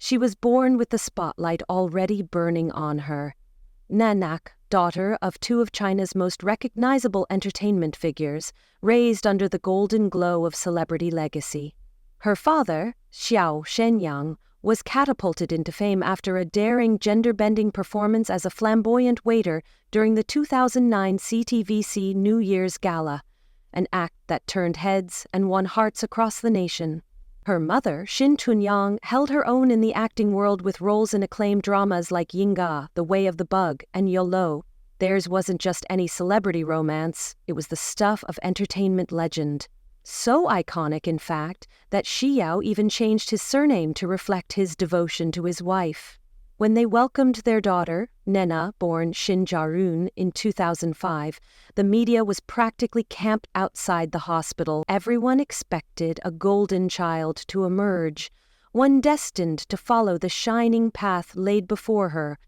She was born with the spotlight already burning on her. Nanak, daughter of two of China's most recognizable entertainment figures, raised under the golden glow of celebrity legacy. Her father, Xiao Shenyang, was catapulted into fame after a daring gender-bending performance as a flamboyant waiter during the 2009 CTVC New Year's Gala, an act that turned heads and won hearts across the nation. Her mother, Shin Tunyang, held her own in the acting world with roles in acclaimed dramas like Yinga, The Way of the Bug, and Yolo. Theirs wasn't just any celebrity romance, it was the stuff of entertainment legend. So iconic, in fact, that Xiao even changed his surname to reflect his devotion to his wife. When they welcomed their daughter, Nena, born Shin Jarun, in 2005, the media was practically camped outside the hospital. Everyone expected a golden child to emerge, one destined to follow the shining path laid before her.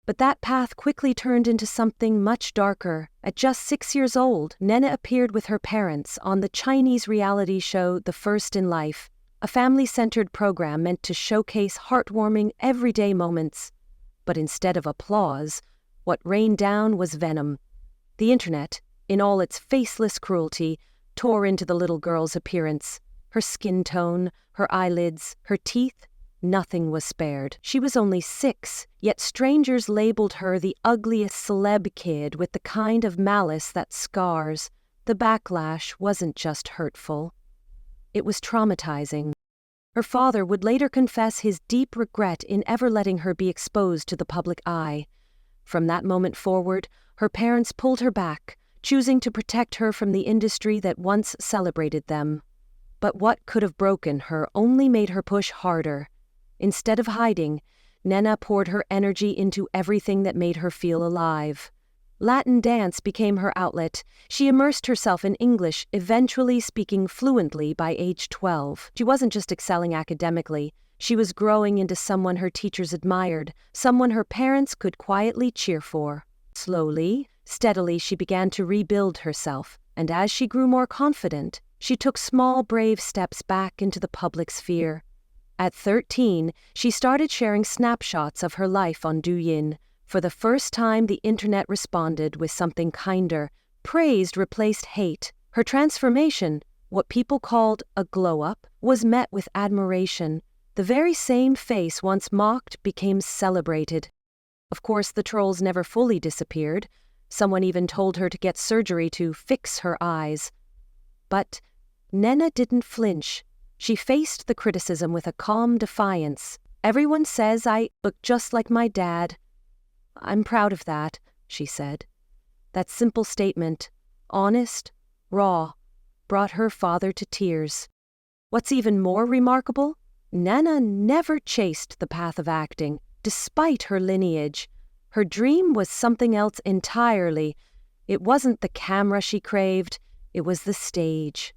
But that path quickly turned into something much darker. At just 6 years old, Nena appeared with her parents on the Chinese reality show The First in Life, a family-centered program meant to showcase heartwarming, everyday moments. But instead of applause, what rained down was venom. The internet, in all its faceless cruelty, tore into the little girl's appearance. Her skin tone, her eyelids, her teeth, nothing was spared. She was only 6, yet strangers labeled her the ugliest celeb kid with the kind of malice that scars. The backlash wasn't just hurtful. It was traumatizing. Her father would later confess his deep regret in ever letting her be exposed to the public eye. From that moment forward, her parents pulled her back, choosing to protect her from the industry that once celebrated them. But what could have broken her only made her push harder. Instead of hiding, Nena poured her energy into everything that made her feel alive. Latin dance became her outlet. She immersed herself in English, eventually speaking fluently by age 12. She wasn't just excelling academically, she was growing into someone her teachers admired, someone her parents could quietly cheer for. Slowly, steadily, she began to rebuild herself, and as she grew more confident, she took small, brave steps back into the public sphere. At 13, she started sharing snapshots of her life on Douyin. For the first time, the internet responded with something kinder. Praise replaced hate. Her transformation, what people called a glow-up, was met with admiration. The very same face once mocked became celebrated. Of course, the trolls never fully disappeared. Someone even told her to get surgery to fix her eyes. But Nena didn't flinch. She faced the criticism with a calm defiance. Everyone says I look just like my dad. I'm proud of that, she said. That simple statement, honest, raw, brought her father to tears. What's even more remarkable? Nena never chased the path of acting, despite her lineage. Her dream was something else entirely. It wasn't the camera she craved, it was the stage.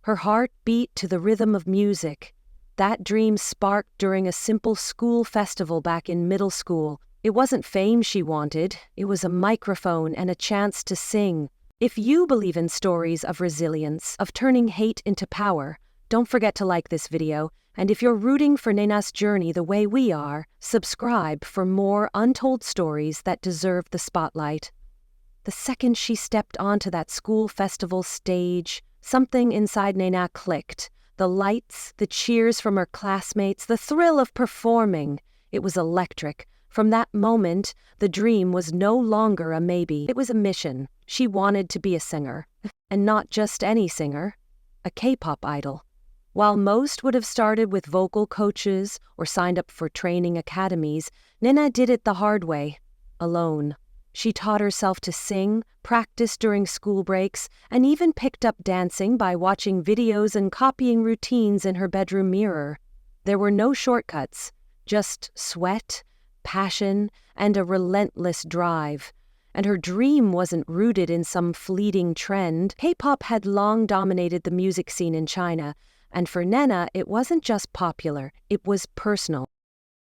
Her heart beat to the rhythm of music. That dream sparked during a simple school festival back in middle school. It wasn't fame she wanted, it was a microphone and a chance to sing. If you believe in stories of resilience, of turning hate into power, don't forget to like this video, and if you're rooting for Nena's journey the way we are, subscribe for more untold stories that deserve the spotlight. The second she stepped onto that school festival stage, something inside Nena clicked. The lights, the cheers from her classmates, the thrill of performing. It was electric. From that moment, the dream was no longer a maybe. It was a mission. She wanted to be a singer. And not just any singer. A K-pop idol. While most would have started with vocal coaches or signed up for training academies, Nena did it the hard way. Alone. She taught herself to sing, practiced during school breaks, and even picked up dancing by watching videos and copying routines in her bedroom mirror. There were no shortcuts, just sweat, passion, and a relentless drive. And her dream wasn't rooted in some fleeting trend. K-pop had long dominated the music scene in China, and for Nena, it wasn't just popular, it was personal.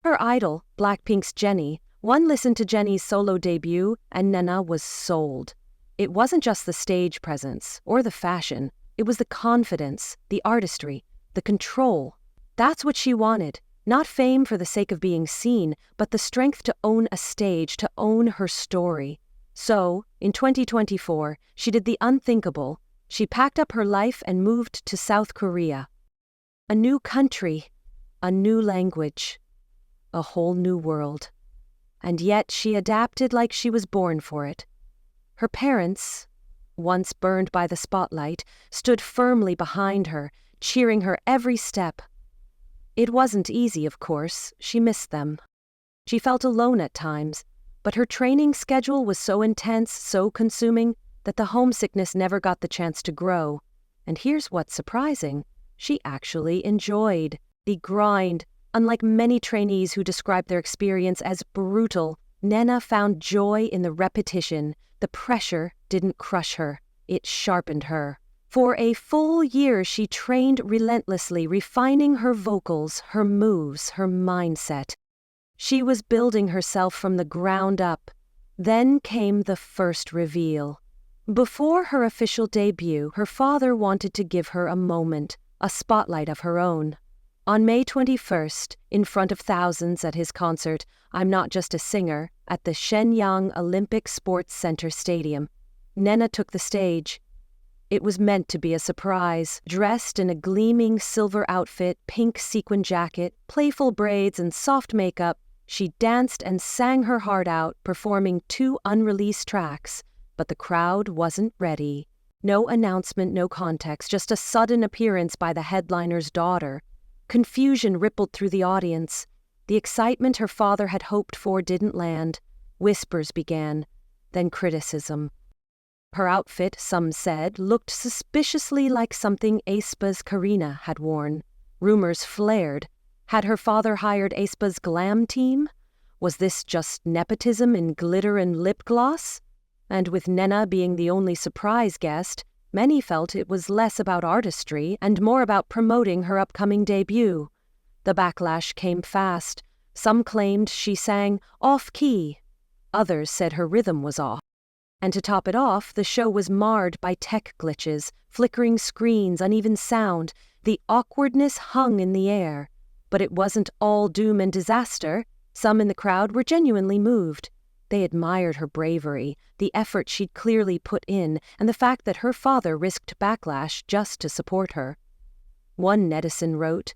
Her idol, Blackpink's Jennie, one listened to Jennie's solo debut, and Nena was sold. It wasn't just the stage presence or the fashion, it was the confidence, the artistry, the control. That's what she wanted. Not fame for the sake of being seen, but the strength to own a stage, to own her story. So, in 2024, she did the unthinkable. She packed up her life and moved to South Korea. A new country, a new language, a whole new world. And yet she adapted like she was born for it. Her parents, once burned by the spotlight, stood firmly behind her, cheering her every step. It wasn't easy, of course. She missed them. She felt alone at times, but her training schedule was so intense, so consuming, that the homesickness never got the chance to grow. And here's what's surprising. She actually enjoyed the grind. Unlike many trainees who describe their experience as brutal, Nena found joy in the repetition. The pressure didn't crush her. It sharpened her. For a full year, she trained relentlessly, refining her vocals, her moves, her mindset. She was building herself from the ground up. Then came the first reveal. Before her official debut, her father wanted to give her a moment, a spotlight of her own. On May 21st, in front of thousands at his concert, I'm Not Just a Singer, at the Shenyang Olympic Sports Center Stadium, Nena took the stage. It was meant to be a surprise. Dressed in a gleaming silver outfit, pink sequin jacket, playful braids, and soft makeup, she danced and sang her heart out, performing 2 unreleased tracks. But the crowd wasn't ready. No announcement, no context, just a sudden appearance by the headliner's daughter. Confusion rippled through the audience. The excitement her father had hoped for didn't land. Whispers began, then criticism. Her outfit, some said, looked suspiciously like something aespa's Karina had worn. Rumors flared. Had her father hired aespa's glam team? Was this just nepotism in glitter and lip gloss? And with Nena being the only surprise guest, many felt it was less about artistry and more about promoting her upcoming debut. The backlash came fast. Some claimed she sang off-key. Others said her rhythm was off. And to top it off, the show was marred by tech glitches, flickering screens, uneven sound. The awkwardness hung in the air. But it wasn't all doom and disaster. Some in the crowd were genuinely moved. They admired her bravery, the effort she'd clearly put in, and the fact that her father risked backlash just to support her. One netizen wrote,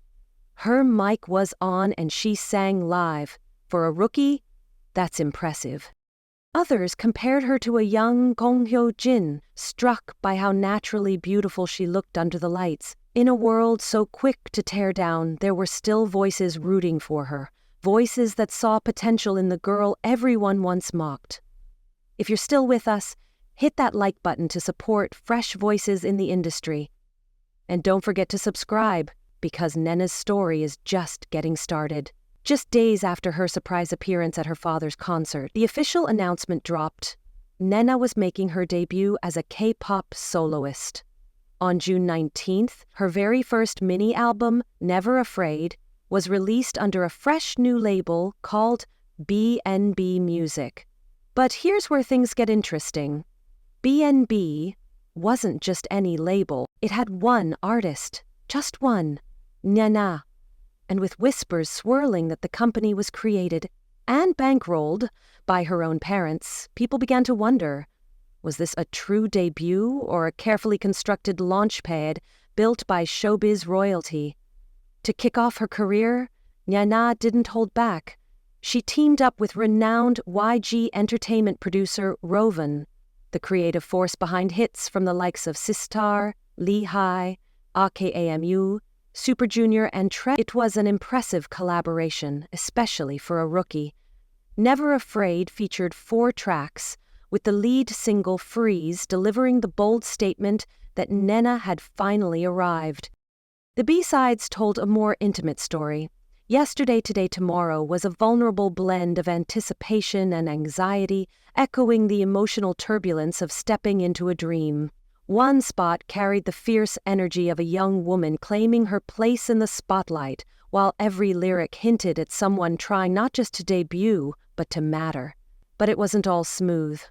"Her mic was on and she sang live. For a rookie, that's impressive." Others compared her to a young Gong Hyo-jin, struck by how naturally beautiful she looked under the lights. In a world so quick to tear down, there were still voices rooting for her, voices that saw potential in the girl everyone once mocked. If you're still with us, hit that like button to support fresh voices in the industry. And don't forget to subscribe, because Nena's story is just getting started. Just days after her surprise appearance at her father's concert, the official announcement dropped. Nena was making her debut as a K-pop soloist. On June 19th, her very first mini-album, Never Afraid, was released under a fresh new label called BNB Music. But here's where things get interesting. BNB wasn't just any label. It had one artist, just one, Nena. And with whispers swirling that the company was created and bankrolled by her own parents, people began to wonder, was this a true debut or a carefully constructed launchpad built by showbiz royalty? To kick off her career, Nena didn't hold back. She teamed up with renowned YG entertainment producer Rovan, the creative force behind hits from the likes of Sistar, Lehigh, AKAMU, Super Junior, and Tre. It was an impressive collaboration, especially for a rookie. Never Afraid featured 4 tracks, with the lead single Freeze delivering the bold statement that Nena had finally arrived. The B-sides told a more intimate story. Yesterday, Today, Tomorrow was a vulnerable blend of anticipation and anxiety, echoing the emotional turbulence of stepping into a dream. One spot carried the fierce energy of a young woman claiming her place in the spotlight, while every lyric hinted at someone trying not just to debut, but to matter. But it wasn't all smooth.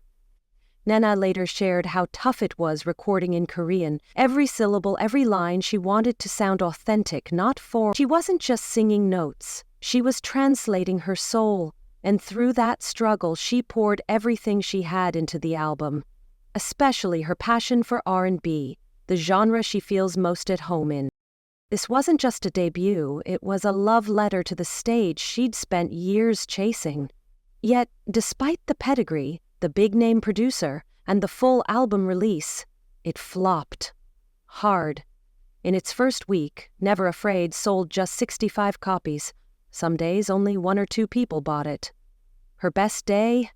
Nena later shared how tough it was recording in Korean. Every syllable, every line, she wanted to sound authentic, not foreign. She wasn't just singing notes. She was translating her soul. And through that struggle, she poured everything she had into the album, especially her passion for R&B, the genre she feels most at home in. This wasn't just a debut, it was a love letter to the stage she'd spent years chasing. Yet, despite the pedigree, the big-name producer, and the full album release, it flopped. Hard. In its first week, Never Afraid sold just 65 copies. Some days only 1 or 2 people bought it. Her best day?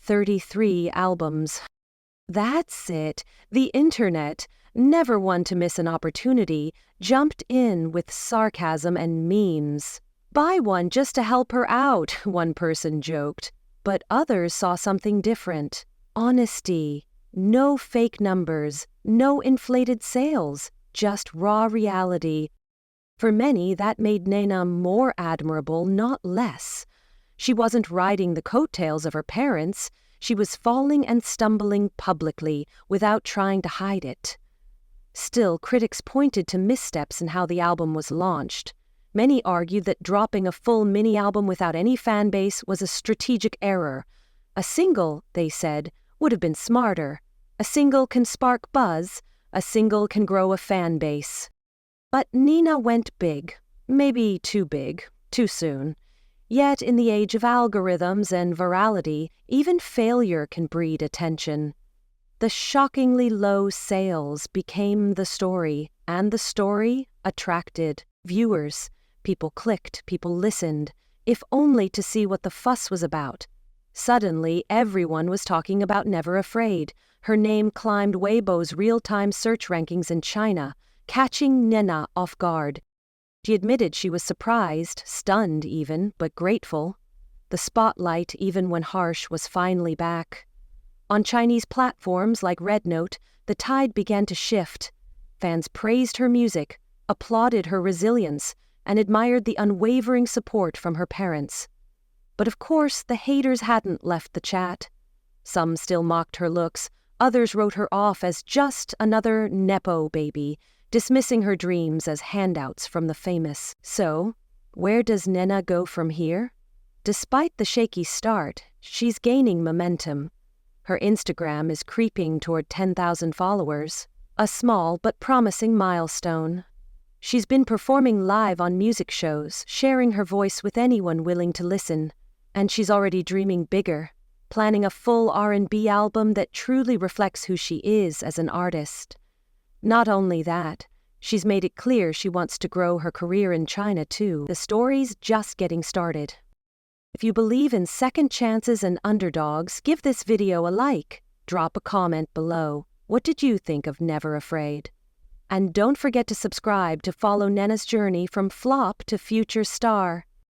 33 albums. That's it. The internet, never one to miss an opportunity, jumped in with sarcasm and memes. Buy one just to help her out, one person joked. But others saw something different. Honesty. No fake numbers. No inflated sales. Just raw reality. For many, that made Nena more admirable, not less. She wasn't riding the coattails of her parents. She was falling and stumbling publicly, without trying to hide it. Still, critics pointed to missteps in how the album was launched. Many argued that dropping a full mini-album without any fan base was a strategic error. A single, they said, would have been smarter. A single can spark buzz. A single can grow a fan base. But Nena went big. Maybe too big, too soon. Yet, in the age of algorithms and virality, even failure can breed attention. The shockingly low sales became the story, and the story attracted viewers. People clicked, people listened, if only to see what the fuss was about. Suddenly, everyone was talking about Never Afraid. Her name climbed Weibo's real-time search rankings in China, catching Nena off guard. She admitted she was surprised, stunned even, but grateful. The spotlight, even when harsh, was finally back. On Chinese platforms like Red Note, the tide began to shift. Fans praised her music, applauded her resilience, and admired the unwavering support from her parents. But of course, the haters hadn't left the chat. Some still mocked her looks, others wrote her off as just another Nepo baby, dismissing her dreams as handouts from the famous. So, where does Nena go from here? Despite the shaky start, she's gaining momentum. Her Instagram is creeping toward 10,000 followers, a small but promising milestone. She's been performing live on music shows, sharing her voice with anyone willing to listen. And she's already dreaming bigger, planning a full R&B album that truly reflects who she is as an artist. Not only that, she's made it clear she wants to grow her career in China too. The story's just getting started. If you believe in second chances and underdogs, give this video a like. Drop a comment below. What did you think of Never Afraid? And don't forget to subscribe to follow Nena's journey from flop to future star.